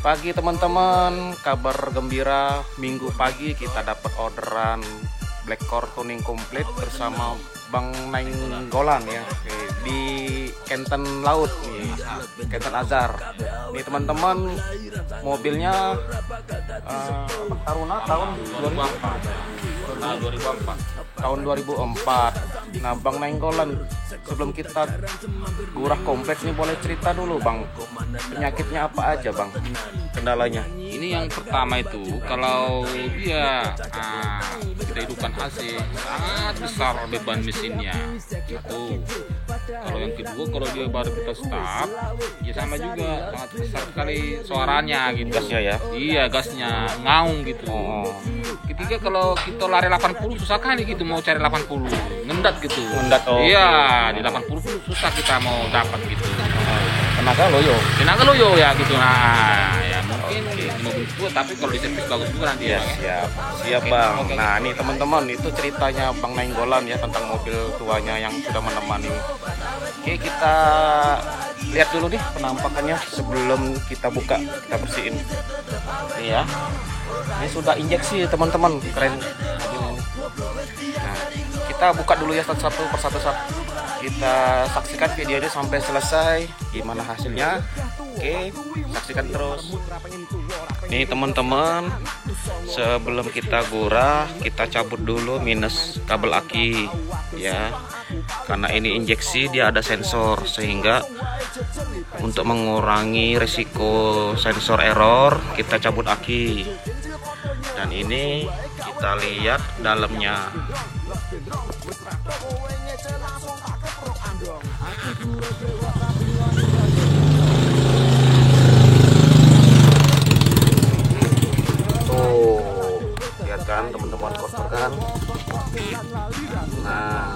pagi teman-teman, kabar gembira. Minggu pagi kita dapat orderan Black Core tuning komplit bersama Bang Nainggolan ya, di Kenten Laut nih, Kenten Azhar. Nih teman-teman, mobilnya Taruna tahun 2004. Nah, Bang Nainggolan, sebelum kita gurah komplit nih, boleh cerita dulu Bang, penyakitnya apa aja Bang, kendalanya? Ini yang pertama itu, kalau dia kita hidupkan AC, sangat besar beban mesinnya itu. Kalau yang kedua, kalau dia baru kita start, ya sama juga, sangat besar sekali suaranya gitu. Gasnya ya? Iya, gasnya ngaung gitu. Ketiga, kalau kita lari 80 susah kali gitu, mau cari 80 ngendat gitu. Ngendat, oh. Iya, di 80 pun susah kita mau dapat gitu. Tenaga loyo ya gitu. Nah, ya mungkin di mobil tua, tapi kalau di servis bagus juga nanti ya. Ya. Siap Bang. Nah, ini teman-teman, itu ceritanya Bang Nainggolan ya tentang mobil tuanya yang sudah menemani. Oke, kita lihat dulu nih penampakannya sebelum kita buka, kita bersihin. Ini ya. Ini sudah injeksi teman-teman, keren. Nah, kita buka dulu ya satu persatu. Kita saksikan videonya sampai selesai, gimana hasilnya. Oke, saksikan terus. Nih teman-teman, sebelum kita gurah, kita cabut dulu minus kabel aki ya, karena ini injeksi, dia ada sensor, sehingga untuk mengurangi risiko sensor error, kita cabut aki. Dan ini kita lihat dalamnya. Tuh, lihat kan teman-teman, kotor kan. Nah,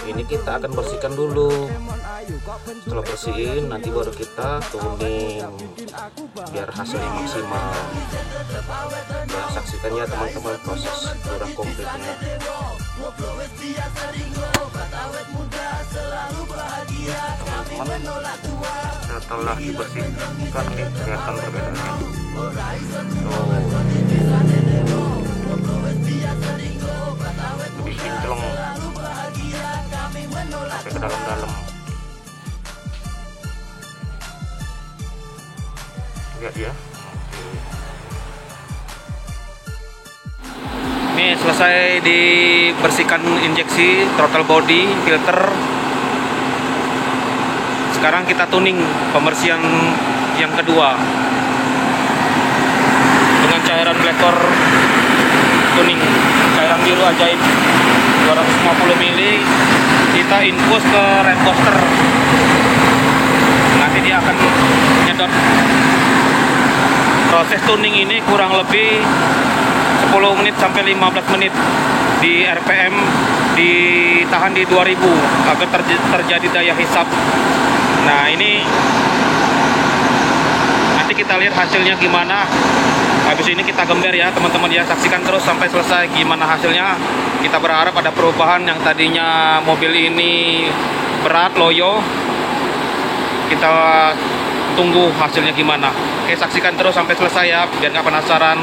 ini kita akan bersihkan dulu. Setelah bersihin, nanti baru kita tuning biar hasilnya maksimal. Ya, saksikan ya teman-teman proses gurah komplitnya. Teman-teman, setelah dibersihkan nih, kelihatan perbedaannya. Lebih kinclong sampai ke dalam-dalam. Lihat ya. Ini selesai dibersihkan injeksi, throttle body, filter. Sekarang kita tuning pembersihan yang kedua dengan cairan Black Core tuning, cairan biru ajaib 250 ml. Kita infus ke rem booster, nanti dia akan nyedot. Proses tuning ini kurang lebih 10 menit sampai 15 menit di RPM ditahan di 2000 agar terjadi daya hisap. Nah, ini nanti kita lihat hasilnya gimana. Habis ini kita gember ya teman-teman ya, saksikan terus sampai selesai gimana hasilnya. Kita berharap ada perubahan. Yang tadinya mobil ini berat, loyo, kita tunggu hasilnya gimana. Oke, saksikan terus sampai selesai ya, biar nggak penasaran.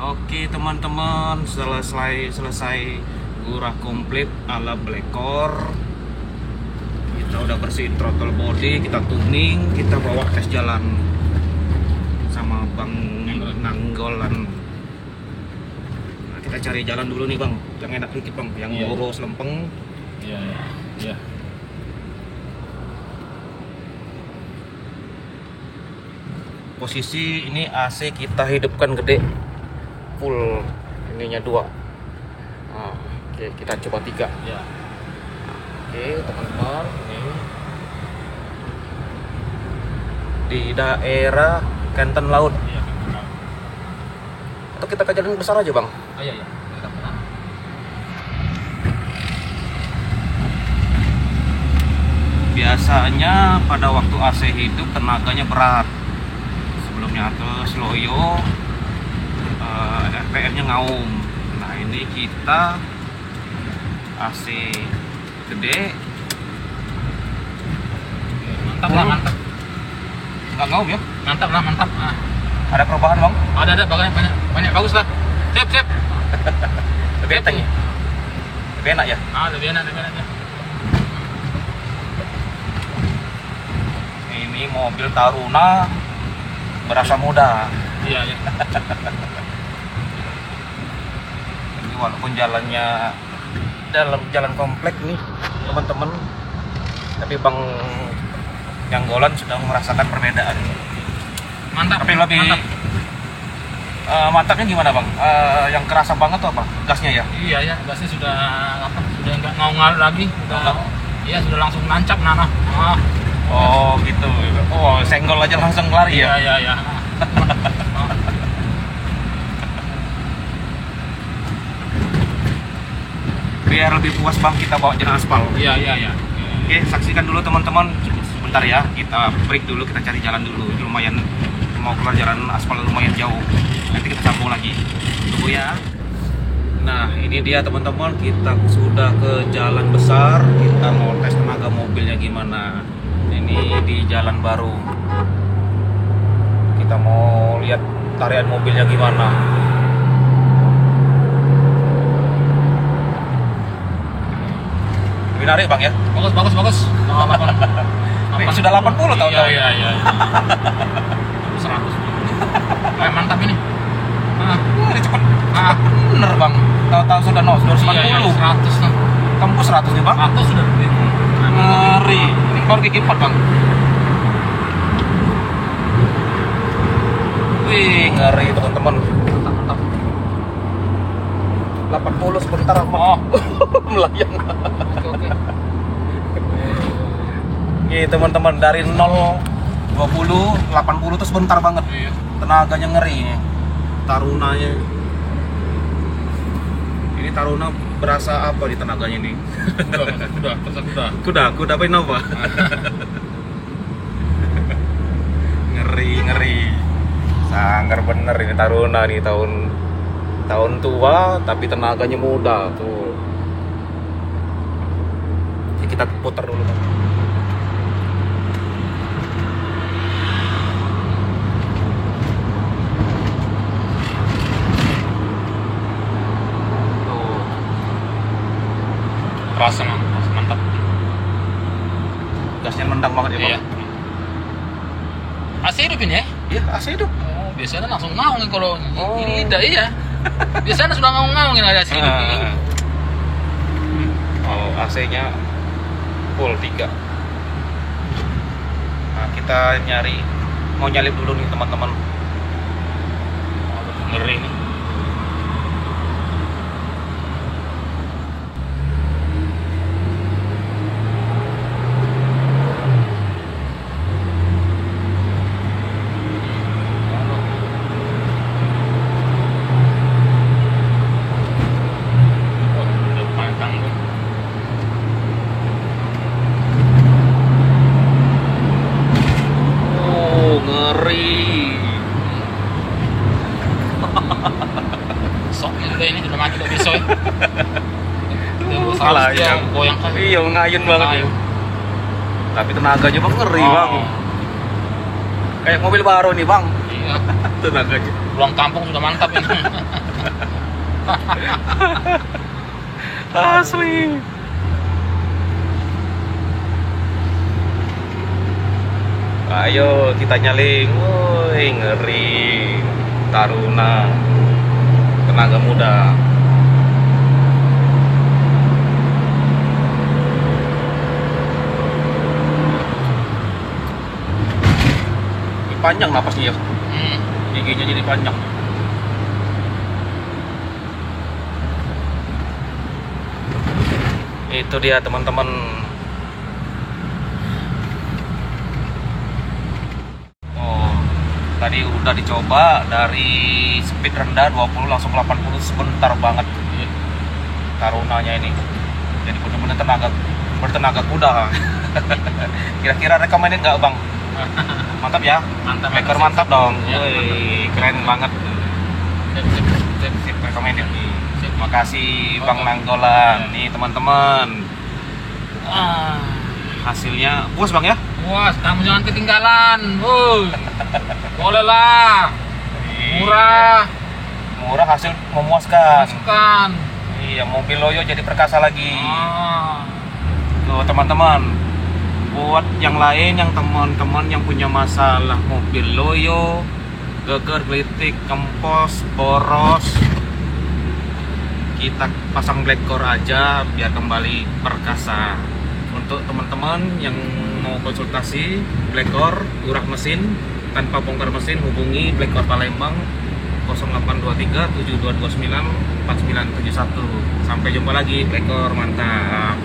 Oke teman-teman, selesai gurah komplit ala Black Core. Kita udah bersihin throttle body, kita tuning, kita bawa tes jalan sama Bang Nainggolan. Nah, kita cari jalan dulu nih Bang, yang enak dikit Bang, yang lurus lempeng. Iya. Posisi ini AC kita hidupkan gede, full ininya 2. Nah, oke, kita coba 3 ya. Oke teman-teman, ini di daerah Kenten Laut. Iya. Atau kita ke jalan besar aja bang? Iya. Biasanya pada waktu AC hidup tenaganya berat. Sebelumnya ke Sloyo, RPM-nya ngaum. Nah ini kita AC gede. Mantap lah, mantap. Nggak ngaum ya? Mantap lah, mantap. Ada perubahan bang? Ada banyak bagus lah. Sip. Lebih enteng ya? Lebih enak ya? Lebih enak ya. Ini mobil Taruna berasa muda. Iya. Ini walaupun jalannya dalam jalan komplek nih teman-teman, tapi Bang Janggolan sudah merasakan perbedaan. Mantap. Tapi lebih mantapnya gimana bang? Yang kerasa banget tuh apa? Gasnya ya? Iya, gasnya sudah nggak ngaung lagi. Iya, sudah langsung nancap nanah. Oh gitu. Oh senggol aja langsung lari ya? Iya. Biar lebih puas bang kita bawa jalan aspal. Iya. Oke, saksikan dulu teman-teman. Sebentar ya, kita break dulu, kita cari jalan dulu. Ini lumayan mau keluar jalan aspal lumayan jauh. Nanti kita sambung lagi. Tunggu ya. Nah, ini dia teman-teman, kita sudah ke jalan besar. Kita mau tes tenaga mobilnya gimana. Ini di jalan baru. Kita mau lihat tarian mobilnya gimana. Menarik bang ya? Bagus. Sudah 80 tahun-tahun. Iya. 100. Mantap ini. Ini cepet. Bener bang. Tahu-tahu sudah 240. Iya, 100 lah. Tembus 100 nih bang. 100 sudah. Ngeri. Ini baru gigi 4 bang. Wih, ngeri teman-teman. Mantap. 80 sebentar mah. Melayang. Oke. Nih teman-teman, dari 0 20 80 tuh sebentar banget. Iya. Tenaganya ngeri nih. Tarunanya. Ini Taruna berasa apa di tenaganya nih? Kuda apa apa? Ngeri. Sanggar bener ini Taruna nih, tahun tua tapi tenaganya muda tuh. Ya, kita putar dulu bang. Rasa mantap. Gasnya nendang banget ya bang. Iya. AC hidup ini ya? Iya, AC hidup. Biasanya langsung ngaung kalau ini lidah iya. Biasanya sudah ngaung ini ada AC hidup. Oh, AC-nya full 3. Nah, kita mau nyalip dulu nih teman-teman. Ngeri nih. Ini sudah mati udah bisa ya. Salah ya. Goyang kan. Iya, ngayun banget ya. Tapi tenaganya bang ngeri bang. Kayak mobil baru nih bang. Iya. Tenaganya. Pulang kampung sudah mantap ini. Asli. Ayo kita nyaling. Woi, ngeri. Taruna. Tenaga muda. Ini panjang napasnya ya. Giginya jadi panjang. Itu dia teman-teman. Tadi udah dicoba dari speed rendah 20 langsung 80 sebentar banget. Tarunanya ini. Jadi benar-benar bertenaga kuda. Kira-kira recommended nggak bang? Mantap ya? Mantap. Blacker mantap dong. Ya, Wih, keren banget. Sip, recommended. Makasih Bang Nanggolan. Nih teman-teman. Hasilnya puas bang ya? Puas, kamu jangan ketinggalan. Boleh lah. Murah. Murah, hasil memuaskan. Masukkan. Iya, mobil Loyo jadi perkasa lagi. Ah. Tuh teman-teman, buat yang lain, yang teman-teman yang punya masalah mobil Loyo, geger, gelitik, kempos, boros, kita pasang black core aja biar kembali perkasa. Untuk teman-teman yang mau konsultasi black core, urak mesin tanpa bongkar mesin, hubungi Black Core Palembang 0823 7229 4971. Sampai jumpa lagi, Black Core mantap.